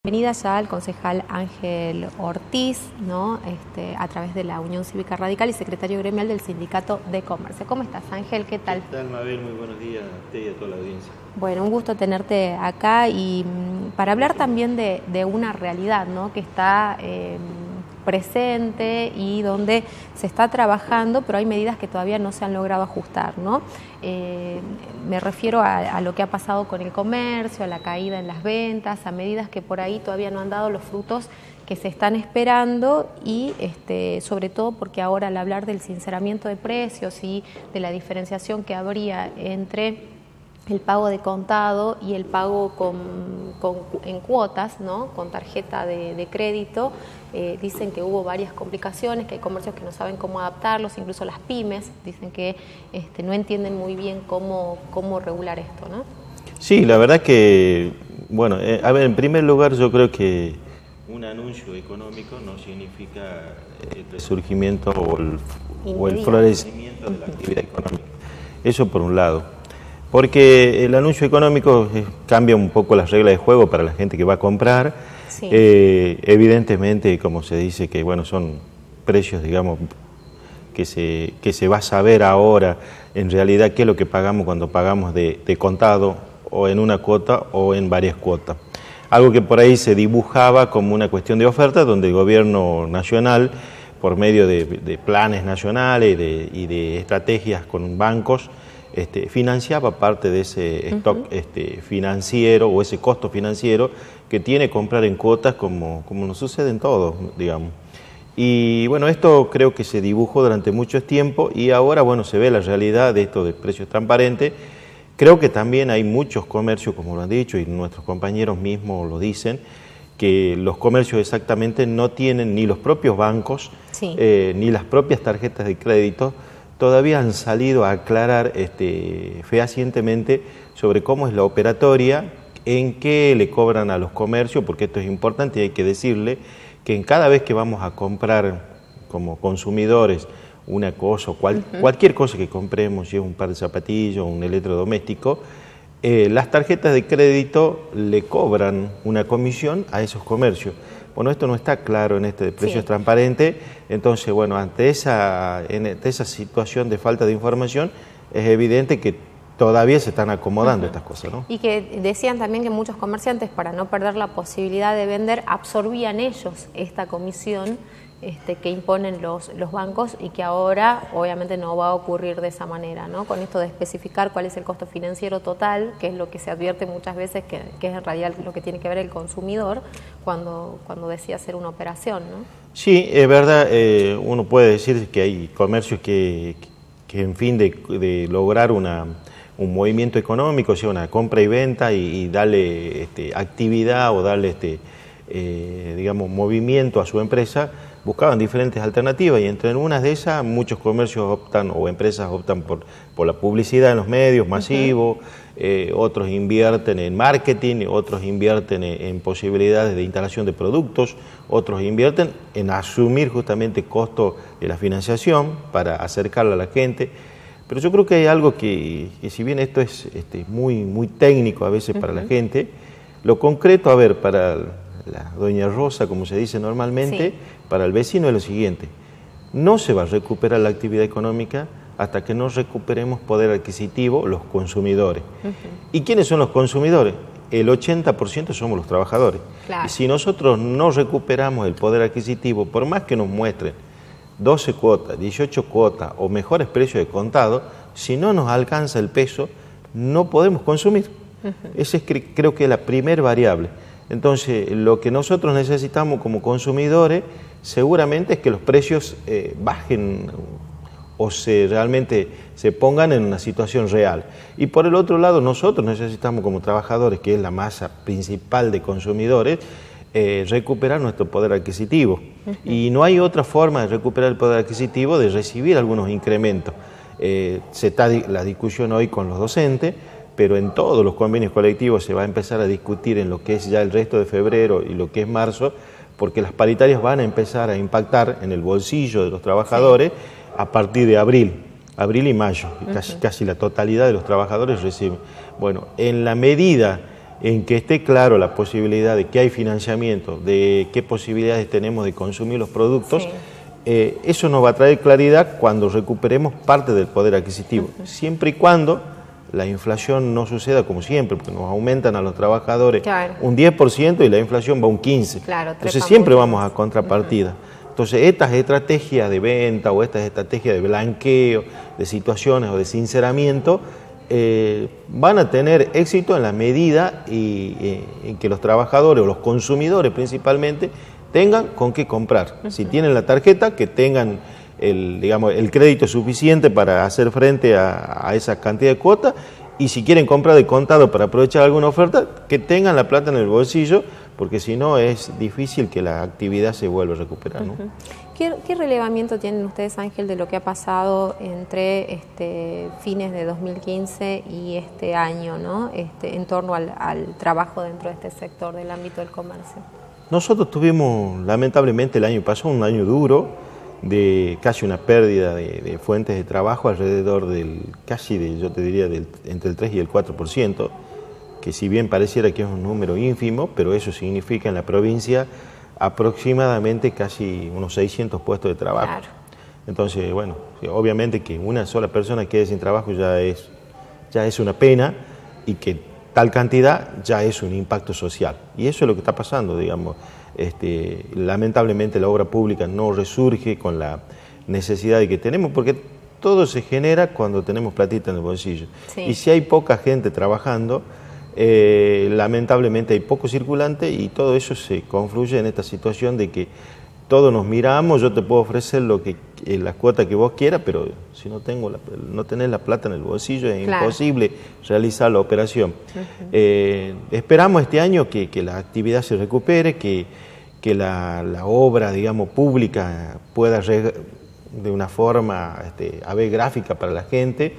Bienvenida ya al concejal Ángel Ortiz, ¿no? A través de la Unión Cívica Radical y secretario gremial del Sindicato de Comercio. ¿Cómo estás, Ángel? ¿Qué tal? ¿Qué tal, Mabel? Muy buenos días a usted y a toda la audiencia. Bueno, un gusto tenerte acá y para hablar también de una realidad, ¿no? Que está presente y donde se está trabajando, pero hay medidas que todavía no se han logrado ajustar, ¿no? Me refiero a lo que ha pasado con el comercio, a la caída en las ventas, a medidas que por ahí todavía no han dado los frutos que se están esperando y sobre todo porque ahora al hablar del sinceramiento de precios y de la diferenciación que habría entre el pago de contado y el pago en cuotas, ¿no? Con tarjeta de crédito, dicen que hubo varias complicaciones, que hay comercios que no saben cómo adaptarlos, incluso las pymes dicen que no entienden muy bien cómo regular esto, ¿no? Sí, la verdad que, bueno, a ver, en primer lugar yo creo que un anuncio económico no significa el resurgimiento o el florecimiento de la actividad económica. Eso por un lado. Porque el anuncio económico cambia un poco las reglas de juego para la gente que va a comprar. Sí. Evidentemente, como se dice, que bueno, son precios, digamos, que se va a saber ahora en realidad qué es lo que pagamos cuando pagamos de contado o en una cuota o en varias cuotas. Algo que por ahí se dibujaba como una cuestión de oferta, donde el gobierno nacional, por medio de planes nacionales y de estrategias con bancos, financiaba parte de ese stock financiero o ese costo financiero que tiene comprar en cuotas como nos sucede en todo, digamos. Y bueno, esto creo que se dibujó durante mucho tiempo y ahora, bueno, se ve la realidad de esto de precios transparentes. Creo que también hay muchos comercios, como lo han dicho, y nuestros compañeros mismos lo dicen, que los comercios exactamente no tienen ni los propios bancos, sí, ni las propias tarjetas de crédito, todavía han salido a aclarar fehacientemente sobre cómo es la operatoria, en qué le cobran a los comercios, porque esto es importante y hay que decirle que en cada vez que vamos a comprar como consumidores una cosa o cualquier cosa que compremos, si es un par de zapatillos o un electrodoméstico, las tarjetas de crédito le cobran una comisión a esos comercios. Bueno, esto no está claro en este de precios transparentes, entonces, bueno, ante esa situación de falta de información, es evidente que todavía se están acomodando estas cosas, ¿no? Y que decían también que muchos comerciantes, para no perder la posibilidad de vender, absorbían ellos esta comisión que imponen los bancos y que ahora obviamente no va a ocurrir de esa manera, ¿no? Con esto de especificar cuál es el costo financiero total, que es lo que se advierte muchas veces, que es en realidad lo que tiene que ver el consumidor cuando decide hacer una operación, ¿no? Sí, es verdad, uno puede decir que hay comercios que en fin de lograr un movimiento económico, o sea, una compra y venta y darle actividad o darle digamos, movimiento a su empresa, buscaban diferentes alternativas y entre unas de esas muchos comercios optan o empresas optan por la publicidad en los medios masivos, otros invierten en marketing, otros invierten en posibilidades de instalación de productos, otros invierten en asumir justamente costo de la financiación para acercarla a la gente. Pero yo creo que hay algo que si bien esto es muy técnico a veces para la gente, lo concreto, a ver, para la doña Rosa, como se dice normalmente, sí, para el vecino es lo siguiente: no se va a recuperar la actividad económica hasta que no recuperemos poder adquisitivo los consumidores. ¿Y quiénes son los consumidores? El 80% somos los trabajadores. Claro. Y si nosotros no recuperamos el poder adquisitivo, por más que nos muestren 12 cuotas, 18 cuotas o mejores precios de contado, si no nos alcanza el peso, no podemos consumir. Esa es, creo que es la primera variable. Entonces, lo que nosotros necesitamos como consumidores seguramente es que los precios bajen o realmente se pongan en una situación real. Y por el otro lado, nosotros necesitamos como trabajadores, que es la masa principal de consumidores, recuperar nuestro poder adquisitivo. Y no hay otra forma de recuperar el poder adquisitivo de recibir algunos incrementos. Se está la discusión hoy con los docentes, pero en todos los convenios colectivos se va a empezar a discutir en lo que es ya el resto de febrero y lo que es marzo, porque las paritarias van a empezar a impactar en el bolsillo de los trabajadores a partir de abril y mayo. Casi la totalidad de los trabajadores reciben. Bueno, en la medida en que esté claro la posibilidad de que hay financiamiento, de qué posibilidades tenemos de consumir los productos, sí. Eso nos va a traer claridad cuando recuperemos parte del poder adquisitivo, siempre y cuando la inflación no suceda como siempre, porque nos aumentan a los trabajadores un 10% y la inflación va un 15%. Entonces siempre vamos a contrapartida. Entonces estas estrategias de venta o estas estrategias de blanqueo, de situaciones o de sinceramiento, van a tener éxito en la medida en que los trabajadores o los consumidores principalmente tengan con qué comprar. Si tienen la tarjeta, que tengan el crédito suficiente para hacer frente a esa cantidad de cuotas, y si quieren comprar de contado para aprovechar alguna oferta, que tengan la plata en el bolsillo, porque si no es difícil que la actividad se vuelva a recuperar, ¿no? ¿Qué relevamiento tienen ustedes, Ángel, de lo que ha pasado entre fines de 2015 y este año, ¿no? En torno al trabajo dentro de este sector del ámbito del comercio? Nosotros tuvimos, lamentablemente, el año pasado un año duro, de casi una pérdida de fuentes de trabajo alrededor yo te diría, entre el 3 y el 4%, que si bien pareciera que es un número ínfimo, pero eso significa en la provincia aproximadamente casi unos 600 puestos de trabajo. Claro. Entonces, bueno, obviamente que una sola persona quede sin trabajo ya es una pena, y que tal cantidad ya es un impacto social. Y eso es lo que está pasando, digamos. Lamentablemente la obra pública no resurge con la necesidad que tenemos, porque todo se genera cuando tenemos platita en el bolsillo. Sí. Y si hay poca gente trabajando, lamentablemente hay poco circulante, y todo eso se confluye en esta situación de que todos nos miramos. Yo te puedo ofrecer la cuota que vos quieras, pero si no tenés la plata en el bolsillo, es imposible realizar la operación. Esperamos este año que la actividad se recupere, que la obra, digamos, pública pueda de una forma haber gráfica para la gente,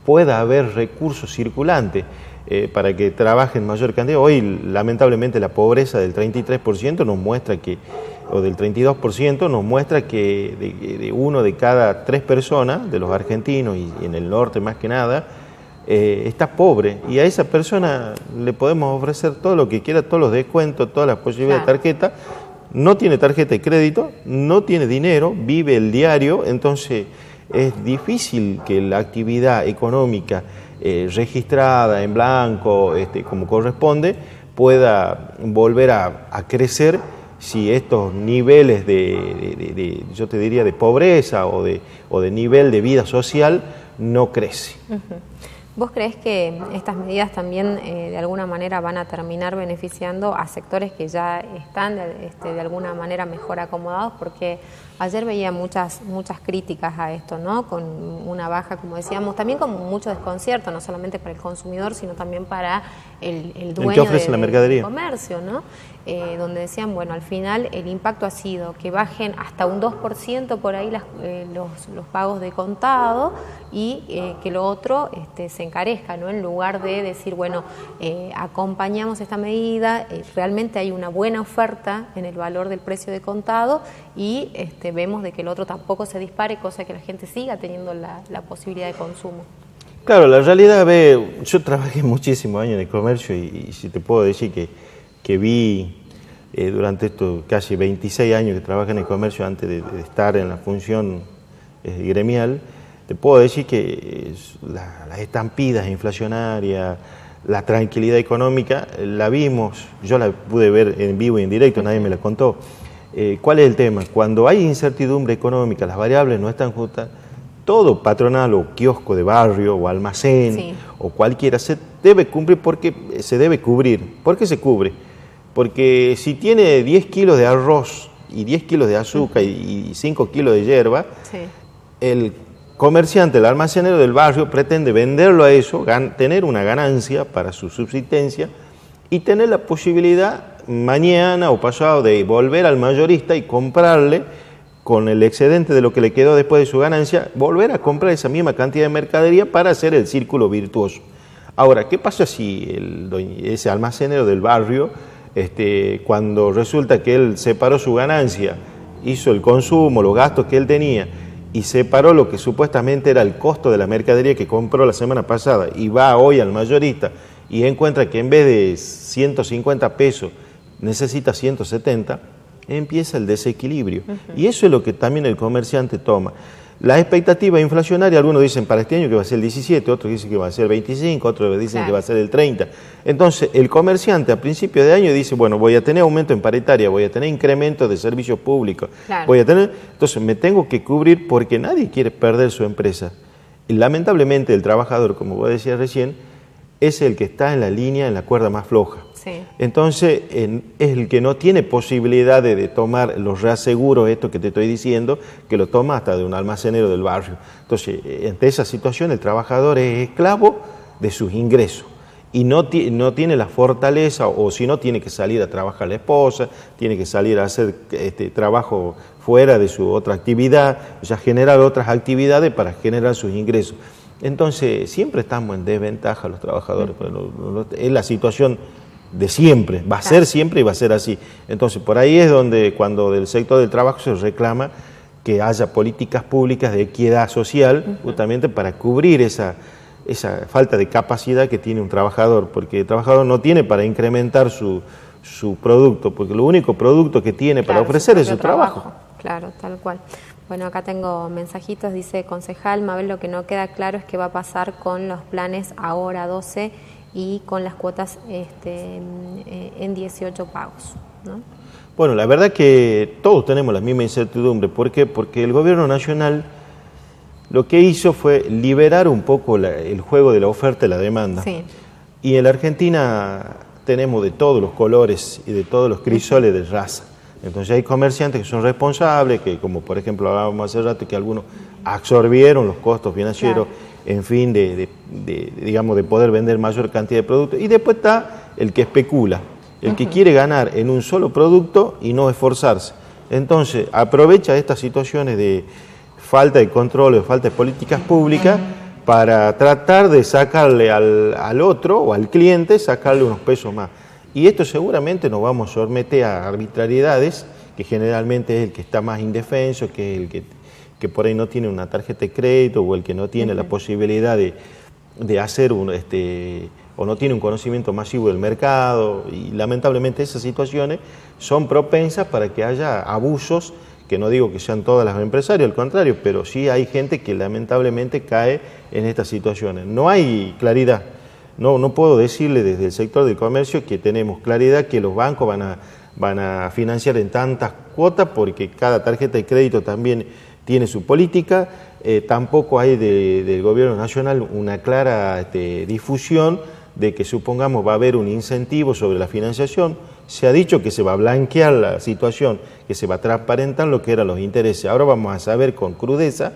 pueda haber recursos circulantes para que trabajen mayor cantidad. Hoy, lamentablemente, la pobreza del 33% nos muestra o del 32% nos muestra que de uno de cada 3 personas, de los argentinos y en el norte más que nada, está pobre, y a esa persona le podemos ofrecer todo lo que quiera, todos los descuentos, todas las posibilidades de tarjeta. No tiene tarjeta de crédito, no tiene dinero, vive el diario, entonces es difícil que la actividad económica registrada en blanco, como corresponde, pueda volver a crecer si estos niveles yo te diría, de pobreza o de nivel de vida social no crece. ¿Vos creés que estas medidas también de alguna manera van a terminar beneficiando a sectores que ya están de alguna manera mejor acomodados? Porque ayer veía muchas críticas a esto, ¿no? Con una baja, como decíamos, también con mucho desconcierto, no solamente para el consumidor, sino también para el dueño del comercio, ¿no? Donde decían, bueno, al final el impacto ha sido que bajen hasta un 2% por ahí los pagos de contado, y que lo otro se encarezca, ¿no? En lugar de decir, bueno, acompañamos esta medida, realmente hay una buena oferta en el valor del precio de contado, y vemos de que el otro tampoco se dispare, cosa que la gente siga teniendo la posibilidad de consumo. Claro, la realidad, yo trabajé muchísimos años en el comercio, y si te puedo decir que vi durante estos casi 26 años que trabajé en el comercio, antes de estar en la función gremial, te puedo decir que las estampidas inflacionarias, la tranquilidad económica, la vimos, yo la pude ver en vivo y en directo, nadie me la contó. ¿Cuál es el tema? Cuando hay incertidumbre económica, las variables no están justas, todo patronal o kiosco de barrio o almacén o cualquiera se debe cumplir, porque se debe cubrir. ¿Por qué se cubre? Porque si tiene 10 kilos de arroz y 10 kilos de azúcar y 5 kilos de hierba, el comerciante, el almacenero del barrio, pretende venderlo a eso, tener una ganancia para su subsistencia y tener la posibilidad mañana o pasado de volver al mayorista y comprarle, con el excedente de lo que le quedó después de su ganancia, volver a comprar esa misma cantidad de mercadería para hacer el círculo virtuoso. Ahora, ¿qué pasa si ese almacenero del barrio, cuando resulta que él separó su ganancia, hizo el consumo, los gastos que él tenía, y separó lo que supuestamente era el costo de la mercadería que compró la semana pasada y va hoy al mayorista y encuentra que en vez de 150 pesos necesita 170, empieza el desequilibrio. Y eso es lo que también el comerciante toma. La expectativa inflacionaria, algunos dicen para este año que va a ser el 17, otros dicen que va a ser el 25, otros dicen que va a ser el 30. Entonces, el comerciante a principio de año dice, bueno, voy a tener aumento en paritaria, voy a tener incremento de servicios públicos, voy a tener... Entonces, me tengo que cubrir porque nadie quiere perder su empresa. Y lamentablemente, el trabajador, como vos decías recién, es el que está en la línea, en la cuerda más floja. Sí. Entonces, es el que no tiene posibilidad de tomar los reaseguros, esto que te estoy diciendo, que lo toma hasta de un almacenero del barrio. Entonces, ante esa situación, el trabajador es esclavo de sus ingresos y no tiene la fortaleza, o si no, tiene que salir a trabajar la esposa, tiene que salir a hacer trabajo fuera de su otra actividad, o sea, generar otras actividades para generar sus ingresos. Entonces, siempre estamos en desventaja los trabajadores. Es la situación de siempre, va a ser siempre y va a ser así. Entonces, por ahí es donde, cuando del sector del trabajo se reclama que haya políticas públicas de equidad social, justamente para cubrir esa falta de capacidad que tiene un trabajador, porque el trabajador no tiene para incrementar su producto, porque lo único producto que tiene para ofrecer es su trabajo. Claro, tal cual. Bueno, acá tengo mensajitos, dice concejal, Mabel, lo que no queda claro es qué va a pasar con los planes ahora 12 y con las cuotas en 18 pagos, ¿no? Bueno, la verdad que todos tenemos la misma incertidumbre. ¿Por qué? Porque el gobierno nacional lo que hizo fue liberar un poco el juego de la oferta y la demanda. Sí. Y en la Argentina tenemos de todos los colores y de todos los crisoles de raza. Entonces hay comerciantes que son responsables, que como por ejemplo hablábamos hace rato, que algunos absorbieron los costos financieros, en fin, digamos, de poder vender mayor cantidad de productos. Y después está el que especula, el que quiere ganar en un solo producto y no esforzarse. Entonces aprovecha estas situaciones de falta de control o falta de políticas públicas para tratar de sacarle al otro o al cliente, sacarle unos pesos más. Y esto seguramente nos vamos a someter a arbitrariedades, que generalmente es el que está más indefenso, que es el que por ahí no tiene una tarjeta de crédito, o el que no tiene la posibilidad de hacer o no tiene un conocimiento masivo del mercado. Y lamentablemente esas situaciones son propensas para que haya abusos, que no digo que sean todas las empresarios, al contrario, pero sí hay gente que lamentablemente cae en estas situaciones. No hay claridad. No puedo decirle desde el sector del comercio que tenemos claridad que los bancos van a financiar en tantas cuotas, porque cada tarjeta de crédito también tiene su política. Tampoco hay del gobierno nacional una clara difusión de que supongamos va a haber un incentivo sobre la financiación. Se ha dicho que se va a blanquear la situación, que se va a transparentar lo que eran los intereses. Ahora vamos a saber con crudeza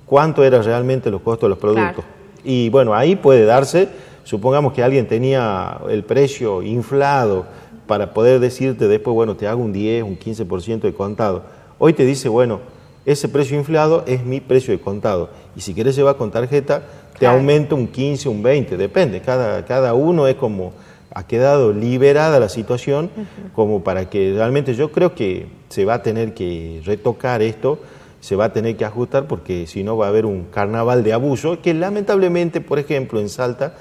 cuánto eran realmente los costos de los productos. Claro. Y bueno, ahí puede darse, supongamos que alguien tenía el precio inflado para poder decirte después, bueno, te hago un 10, un 15% de contado. Hoy te dice, bueno, ese precio inflado es mi precio de contado. Y si quieres llevar con tarjeta, te aumento un 15, un 20, depende. Cada uno es como, ha quedado liberada la situación, como para que realmente yo creo que se va a tener que retocar esto, se va a tener que ajustar, porque si no va a haber un carnaval de abuso, que lamentablemente, por ejemplo, en Salta,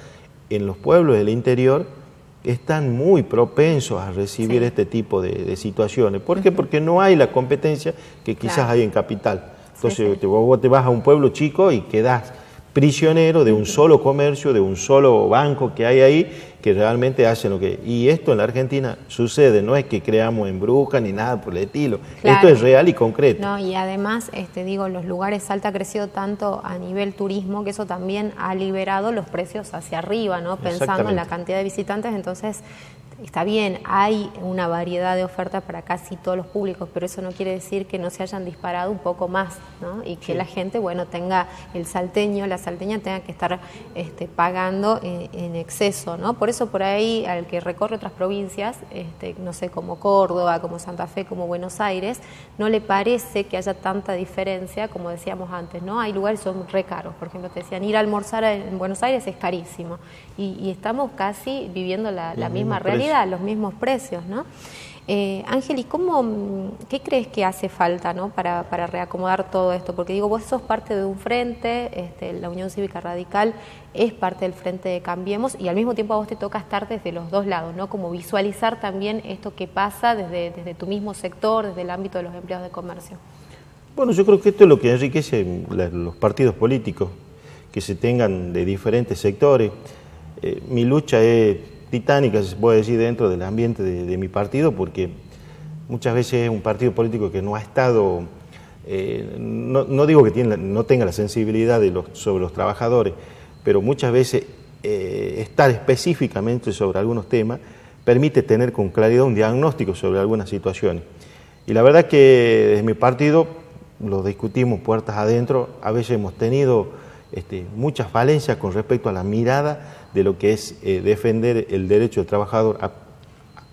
en los pueblos del interior, están muy propensos a recibir este tipo de situaciones. ¿Por qué? Porque no hay la competencia que quizás hay en capital. Entonces vos te vas a un pueblo chico y quedás prisionero de un solo comercio, de un solo banco que hay ahí, que realmente hacen lo que... Y esto en la Argentina sucede, no es que creamos en bruja ni nada por el estilo. Esto es real y concreto. No, y además, los lugares, Salta ha crecido tanto a nivel turismo, que eso también ha liberado los precios hacia arriba, ¿no? Pensando en la cantidad de visitantes. Entonces, está bien, hay una variedad de ofertas para casi todos los públicos, pero eso no quiere decir que no se hayan disparado un poco más, ¿no? Y que la gente, tenga la salteña tenga que estar pagando en exceso, ¿no? Por eso por ahí, al que recorre otras provincias, no sé, como Córdoba, como Santa Fe, como Buenos Aires, no le parece que haya tanta diferencia, como decíamos antes, ¿no? Hay lugares que son re caros, por ejemplo, te decían, ir a almorzar en Buenos Aires es carísimo, y estamos casi viviendo la misma realidad, los mismos precios, ¿no? Ángel, ¿y qué crees que hace falta, ¿no? para reacomodar todo esto? Porque digo, vos sos parte de un frente, la Unión Cívica Radical es parte del frente de Cambiemos, y al mismo tiempo a vos te toca estar desde los dos lados, ¿no? Como visualizar también esto que pasa desde tu mismo sector, desde el ámbito de los empleados de comercio. Bueno, yo creo que esto es lo que enriquece los partidos políticos, que se tengan de diferentes sectores. Mi lucha es titánica, se puede decir, dentro del ambiente de mi partido, porque muchas veces es un partido político que no ha estado, no digo que no tenga la sensibilidad sobre los trabajadores, pero muchas veces estar específicamente sobre algunos temas permite tener con claridad un diagnóstico sobre algunas situaciones. Y la verdad que desde mi partido lo discutimos puertas adentro, a veces hemos tenido muchas falencias con respecto a la mirada de lo que es defender el derecho del trabajador,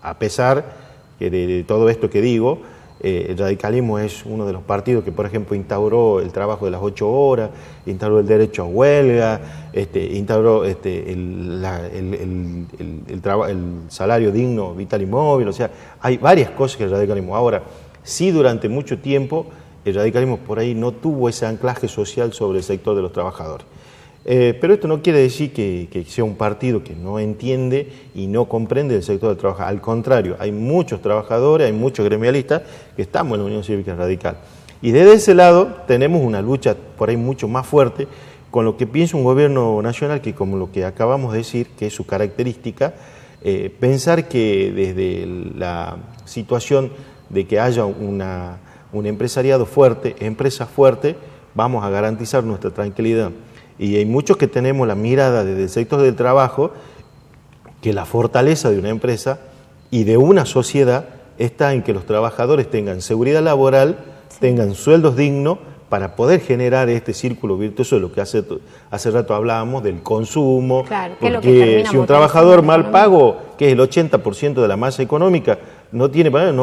a pesar que de todo esto que digo, el radicalismo es uno de los partidos que, por ejemplo, instauró el trabajo de las 8 horas, instauró el derecho a huelga, instauró el salario digno, vital y móvil. O sea, hay varias cosas que el radicalismo. Ahora, sí, durante mucho tiempo el radicalismo por ahí no tuvo ese anclaje social sobre el sector de los trabajadores. Pero esto no quiere decir que sea un partido que no entiende y no comprende el sector del trabajo. Al contrario, hay muchos trabajadores, hay muchos gremialistas que estamos en la Unión Cívica Radical. Y desde ese lado tenemos una lucha por ahí mucho más fuerte con lo que piensa un gobierno nacional que, como lo que acabamos de decir, que es su característica, pensar que desde la situación de que haya un empresariado fuerte, empresas fuertes, vamos a garantizar nuestra tranquilidad. Y hay muchos que tenemos la mirada desde el sector del trabajo, que la fortaleza de una empresa y de una sociedad está en que los trabajadores tengan seguridad laboral, tengan sueldos dignos, para poder generar este círculo virtuoso de lo que hace rato hablábamos del consumo, claro, porque si un trabajador mal pago, que es el 80% de la masa económica, no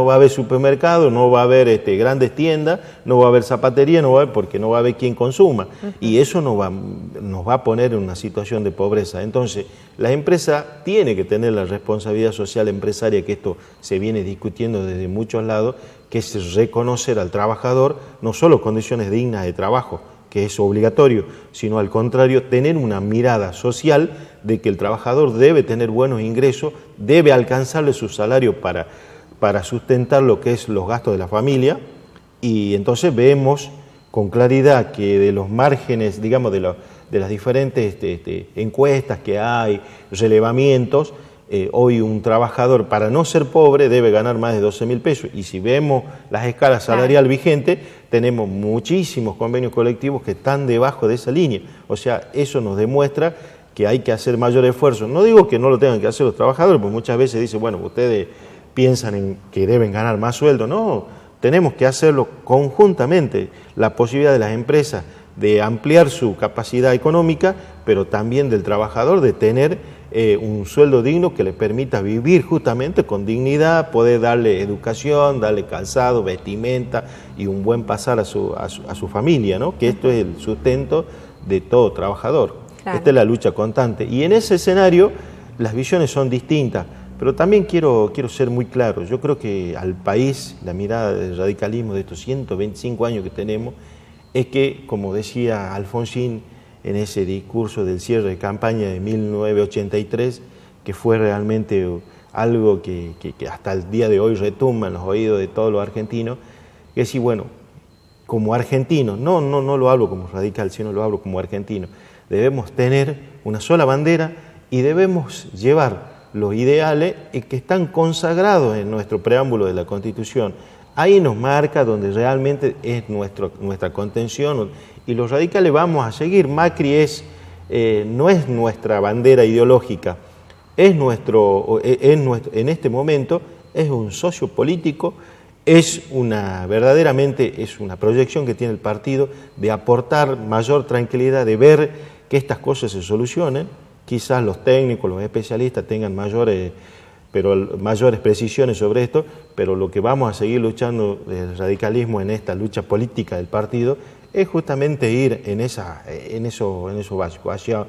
va a haber supermercado, no va a haber grandes tiendas, no va a haber zapatería, porque no va a haber quien consuma. Y eso nos va a poner en una situación de pobreza. Entonces, la empresa tiene que tener la responsabilidad social empresaria, que esto se viene discutiendo desde muchos lados, que es reconocer al trabajador no solo condiciones dignas de trabajo, que es obligatorio, sino al contrario, tener una mirada social de que el trabajador debe tener buenos ingresos, debe alcanzarle su salario para sustentar lo que es los gastos de la familia, y entonces vemos con claridad que de los márgenes, digamos, de las diferentes encuestas que hay, relevamientos, hoy un trabajador, para no ser pobre, debe ganar más de 12.000 pesos. Y si vemos las escalas salariales vigentes, tenemos muchísimos convenios colectivos que están debajo de esa línea. O sea, eso nos demuestra que hay que hacer mayor esfuerzo. No digo que no lo tengan que hacer los trabajadores, porque muchas veces dicen, bueno, ustedes piensan en que deben ganar más sueldo. No, tenemos que hacerlo conjuntamente. La posibilidad de las empresas de ampliar su capacidad económica, pero también del trabajador de tener un sueldo digno que le permita vivir justamente con dignidad, poder darle educación, darle calzado, vestimenta y un buen pasar a su familia, ¿no? Que esto es el sustento de todo trabajador. Claro. Esta es la lucha constante. Y en ese escenario las visiones son distintas, pero también quiero ser muy claro. Yo creo que al país, la mirada del radicalismo de estos 125 años que tenemos, es que, como decía Alfonsín en ese discurso del cierre de campaña de 1983, que fue realmente algo que hasta el día de hoy retumba en los oídos de todos los argentinos, que sí, bueno, como argentinos, no lo hablo como radical, sino lo hablo como argentino, debemos tener una sola bandera y debemos llevar los ideales que están consagrados en nuestro preámbulo de la Constitución. Ahí nos marca donde realmente es nuestra contención, y los radicales vamos a seguir. Macri no es nuestra bandera ideológica, en este momento es un socio político, verdaderamente es una proyección que tiene el partido de aportar mayor tranquilidad, de ver que estas cosas se solucionen. Quizás los técnicos, los especialistas tengan mayores precisiones sobre esto, pero lo que vamos a seguir luchando el radicalismo en esta lucha política del partido es justamente ir en eso básico, hacia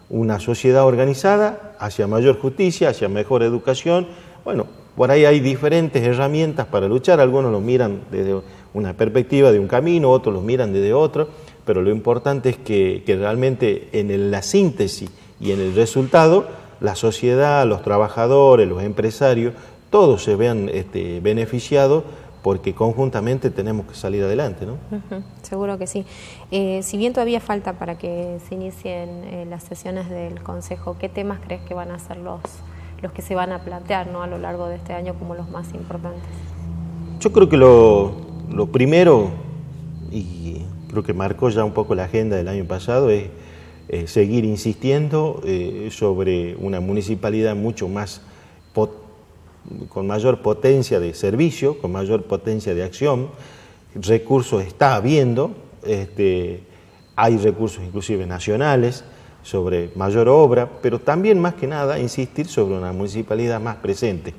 una sociedad organizada, hacia mayor justicia, hacia mejor educación, bueno, por ahí hay diferentes herramientas para luchar, algunos lo miran desde una perspectiva de un camino, otros lo miran desde otro, pero lo importante es que realmente en la síntesis y en el resultado, la sociedad, los trabajadores, los empresarios, todos se vean beneficiados, porque conjuntamente tenemos que salir adelante, ¿no? Seguro que sí. Si bien todavía falta para que se inicien las sesiones del Consejo, ¿qué temas crees que van a ser los que se van a plantear, ¿no?, a lo largo de este año como los más importantes? Yo creo que lo primero, y creo que marcó ya un poco la agenda del año pasado, es seguir insistiendo sobre una municipalidad mucho más con mayor potencia de servicio, con mayor potencia de acción. Recursos está habiendo, hay recursos inclusive nacionales sobre mayor obra, pero también más que nada insistir sobre una municipalidad más presente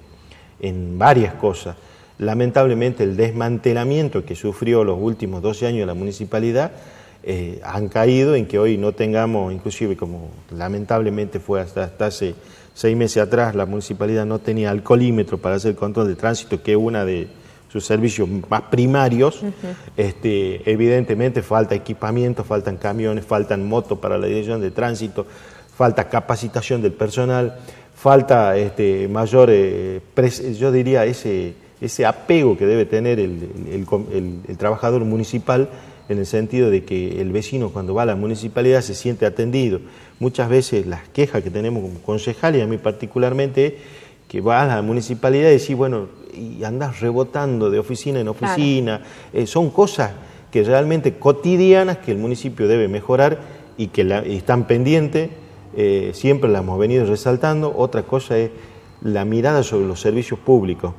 en varias cosas. Lamentablemente el desmantelamiento que sufrió los últimos 12 años la municipalidad han caído en que hoy no tengamos, inclusive como lamentablemente fue hasta hace 6 meses atrás, la municipalidad no tenía alcoholímetro para hacer el control de tránsito, que es uno de sus servicios más primarios. Evidentemente falta equipamiento, faltan camiones, faltan motos para la dirección de tránsito, falta capacitación del personal, falta mayor, yo diría, ese apego que debe tener el trabajador municipal, en el sentido de que el vecino cuando va a la municipalidad se siente atendido. Muchas veces las quejas que tenemos como concejal, y a mí particularmente, es que vas a la municipalidad y decís, bueno, y andás rebotando de oficina en oficina. Claro. Son cosas que realmente cotidianas que el municipio debe mejorar y que están pendientes, siempre las hemos venido resaltando. Otra cosa es la mirada sobre los servicios públicos.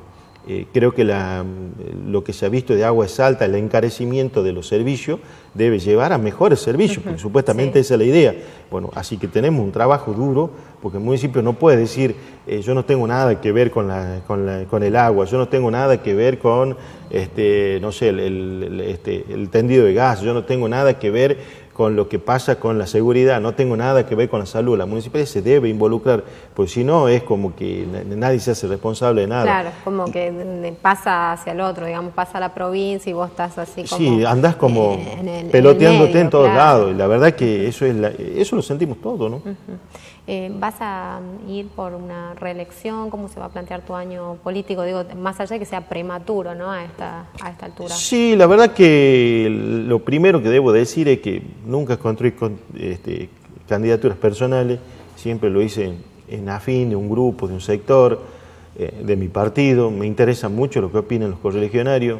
Creo que lo que se ha visto de Agua Salta, el encarecimiento de los servicios, debe llevar a mejores servicios, porque supuestamente esa es la idea. Bueno, así que tenemos un trabajo duro, porque el municipio no puede decir, yo no tengo nada que ver con el agua, yo no tengo nada que ver con, no sé, el tendido de gas, yo no tengo nada que ver con lo que pasa con la seguridad, no tengo nada que ver con la salud. La municipalidad se debe involucrar, porque si no es como que nadie se hace responsable de nada. Claro, como que pasa hacia el otro, digamos, pasa a la provincia y vos estás así como... Sí, andás como peloteándote en todos lados, y la verdad que eso lo sentimos todos, ¿no? ¿Vas a ir por una reelección? ¿Cómo se va a plantear tu año político? Digo, más allá de que sea prematuro, ¿no?, a esta altura. Sí, la verdad que lo primero que debo decir es que nunca construí candidaturas personales, siempre lo hice en afín de un grupo, de un sector, de mi partido. Me interesa mucho lo que opinan los correligionarios,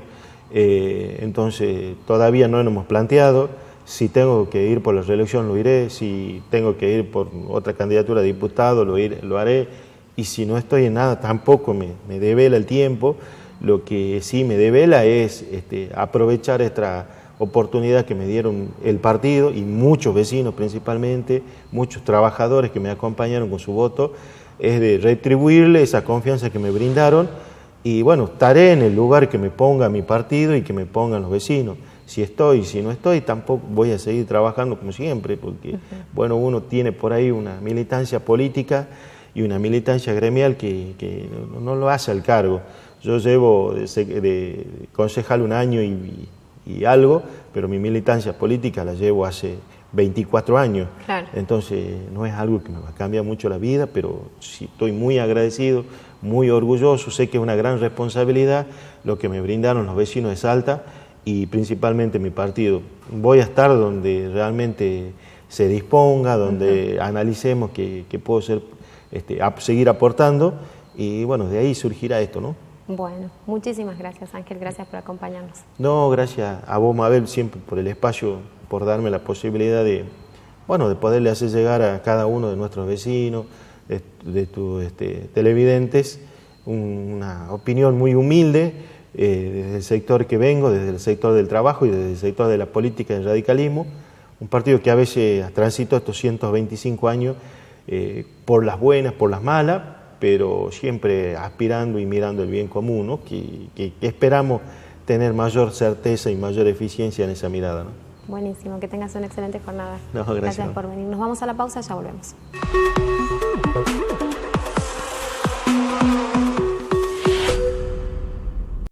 entonces todavía no nos hemos planteado. Si tengo que ir por la reelección lo iré, si tengo que ir por otra candidatura de diputado lo haré, y si no estoy en nada tampoco me devela el tiempo. Lo que sí me devela es aprovechar esta oportunidad que me dieron el partido y muchos vecinos principalmente, muchos trabajadores que me acompañaron con su voto, es de retribuirle esa confianza que me brindaron, y bueno, estaré en el lugar que me ponga mi partido y que me pongan los vecinos. Si estoy, si no estoy, tampoco voy a seguir trabajando como siempre, porque bueno, uno tiene por ahí una militancia política y una militancia gremial que no lo hace al cargo. Yo llevo de concejal 1 año y algo, pero mi militancia política la llevo hace 24 años. Claro. Entonces no es algo que me va a cambiar mucho la vida, pero sí estoy muy agradecido, muy orgulloso. Sé que es una gran responsabilidad lo que me brindaron los vecinos de Salta, y principalmente mi partido. Voy a estar donde realmente se disponga, donde analicemos que puedo seguir aportando, y bueno, de ahí surgirá esto, ¿no? Bueno, muchísimas gracias, Ángel, gracias por acompañarnos. No, gracias a vos, Mabel, siempre por el espacio, por darme la posibilidad de poderle hacer llegar a cada uno de nuestros vecinos, de tus televidentes, una opinión muy humilde, desde el sector que vengo, desde el sector del trabajo y desde el sector de la política y el radicalismo. Un partido que a veces transitó estos 125 años por las buenas, por las malas, pero siempre aspirando y mirando el bien común, ¿no? que esperamos tener mayor certeza y mayor eficiencia en esa mirada, ¿no? Buenísimo, que tengas una excelente jornada. No, gracias Gracias por venir. Nos vamos a la pausa, ya volvemos.